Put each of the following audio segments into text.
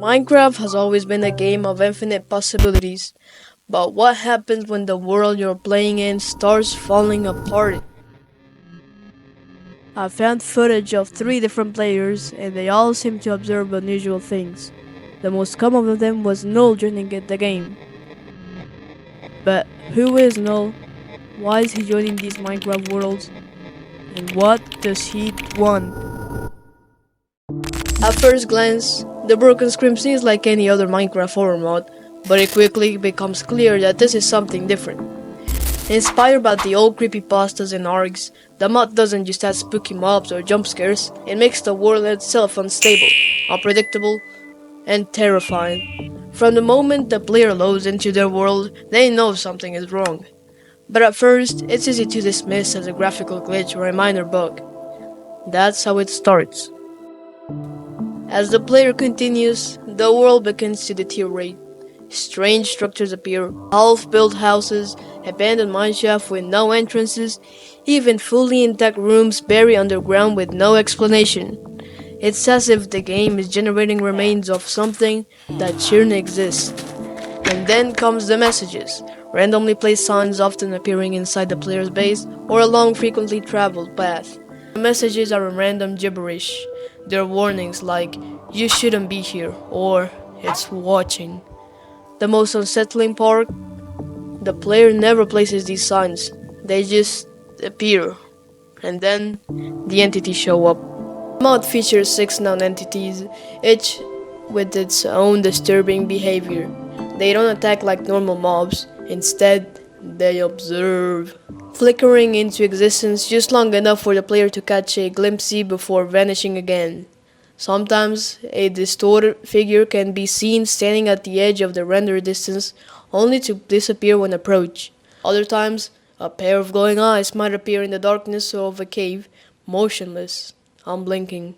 Minecraft has always been a game of infinite possibilities, but what happens when the world you're playing in starts falling apart? I found footage of 3 different players, and they all seemed to observe unusual things. The most common of them was Null joining the game. But who is Null? Why is he joining these Minecraft worlds? And what does he want? At first glance, the Broken Scream seems like any other Minecraft horror mod, but it quickly becomes clear that this is something different. Inspired by the old creepypastas and args, the mod doesn't just add spooky mobs or jump scares, it makes the world itself unstable, unpredictable, and terrifying. From the moment the player loads into their world, they know something is wrong. But at first, it's easy to dismiss as a graphical glitch or a minor bug. That's how it starts. As the player continues, the world begins to deteriorate. Strange structures appear, half-built houses, abandoned mineshaft with no entrances, even fully intact rooms buried underground with no explanation. It's as if the game is generating remains of something that shouldn't exist. And then comes the messages, randomly placed signs often appearing inside the player's base or along frequently traveled paths. The messages are in random gibberish. They're warnings like, "You shouldn't be here," or "It's watching." The most unsettling part, the player never places these signs. They just appear. And then, the entities show up. The mod features 6 known entities, each with its own disturbing behavior. They don't attack like normal mobs. Instead, they observe, flickering into existence just long enough for the player to catch a glimpse before vanishing again. Sometimes, a distorted figure can be seen standing at the edge of the render distance, only to disappear when approached. Other times, a pair of glowing eyes might appear in the darkness of a cave, motionless, unblinking.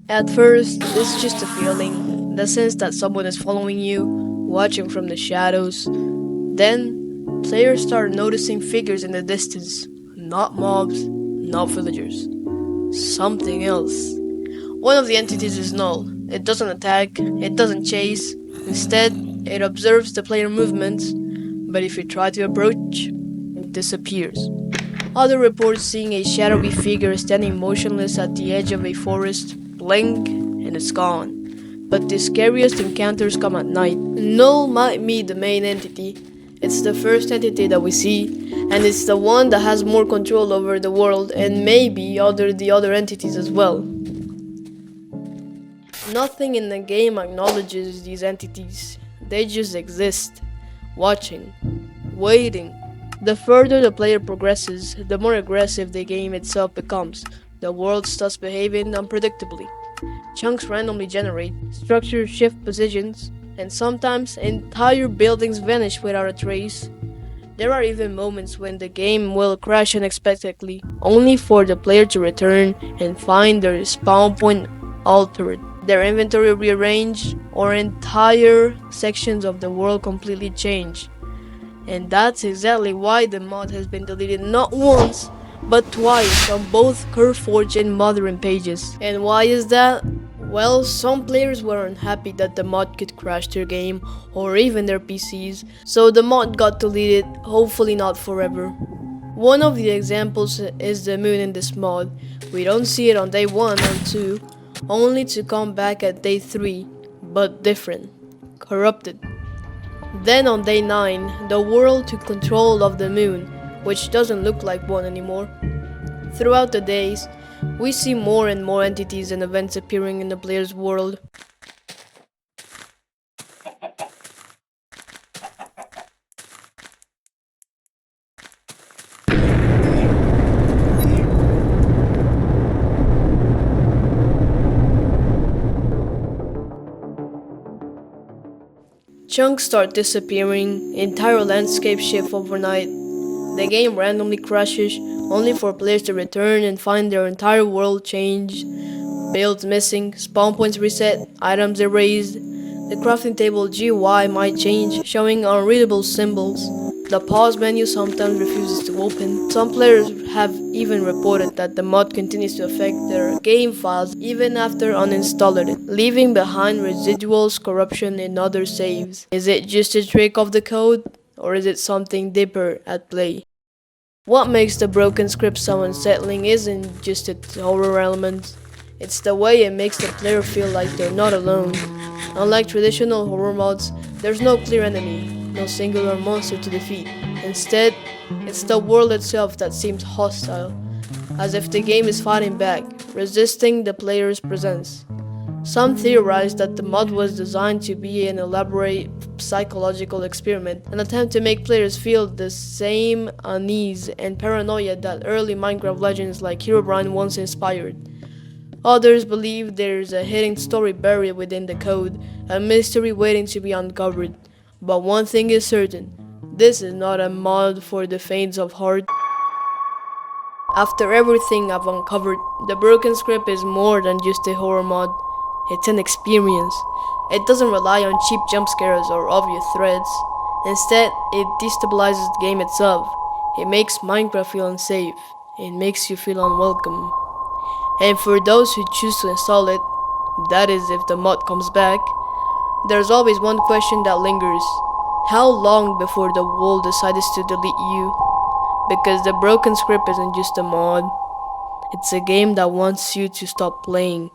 At first, it's just a feeling, the sense that someone is following you, watching from the shadows. Then, players start noticing figures in the distance, not mobs, not villagers. Something else. One of the entities is null. It doesn't attack, it doesn't chase. Instead, it observes the player movements, but if you try to approach, it disappears. Other reports seeing a shadowy figure standing motionless at the edge of a forest, blink, and it's gone. But the scariest encounters come at night. Null might be the main entity. It's the first entity that we see, and it's the one that has more control over the world and maybe the other entities as well. Nothing in the game acknowledges these entities. They just exist, watching, waiting. The further the player progresses, the more aggressive the game itself becomes. The world starts behaving unpredictably. Chunks randomly generate, structures shift positions, and sometimes entire buildings vanish without a trace. There are even moments when the game will crash unexpectedly, only for the player to return and find their spawn point altered, their inventory rearranged, or entire sections of the world completely changed. And that's exactly why the mod has been deleted not once, but twice on both Curveforge and Modern pages. And why is that? Well, some players were unhappy that the mod could crash their game or even their PCs, so the mod got deleted, hopefully not forever. One of the examples is the moon in this mod. We don't see it on day 1 or 2, only to come back at day 3, but different, corrupted. Then on day 9, the world took control of the moon, which doesn't look like one anymore. Throughout the days, we see more and more entities and events appearing in the player's world. Chunks start disappearing, entire landscapes shift overnight. The game randomly crashes, only for players to return and find their entire world changed. Builds missing, spawn points reset, items erased. The crafting table GUI might change, showing unreadable symbols. The pause menu sometimes refuses to open. Some players have even reported that the mod continues to affect their game files even after uninstalling it, leaving behind residuals, corruption, and other saves. Is it just a trick of the code, or is it something deeper at play? What makes the broken script so unsettling isn't just its horror element, it's the way it makes the player feel like they're not alone. Unlike traditional horror mods, there's no clear enemy, no singular monster to defeat. Instead, it's the world itself that seems hostile, as if the game is fighting back, resisting the player's presence. Some theorize that the mod was designed to be an elaborate psychological experiment, an attempt to make players feel the same unease and paranoia that early Minecraft legends like Herobrine once inspired. Others believe there's a hidden story buried within the code, a mystery waiting to be uncovered. But one thing is certain, this is not a mod for the faint of heart. After everything I've uncovered, the Broken Script is more than just a horror mod. It's an experience. It doesn't rely on cheap jump scares or obvious threats. Instead, it destabilizes the game itself. It makes Minecraft feel unsafe. It makes you feel unwelcome. And for those who choose to install it, that is if the mod comes back, there's always one question that lingers. How long before the world decides to delete you? Because the Broken Script isn't just a mod, it's a game that wants you to stop playing.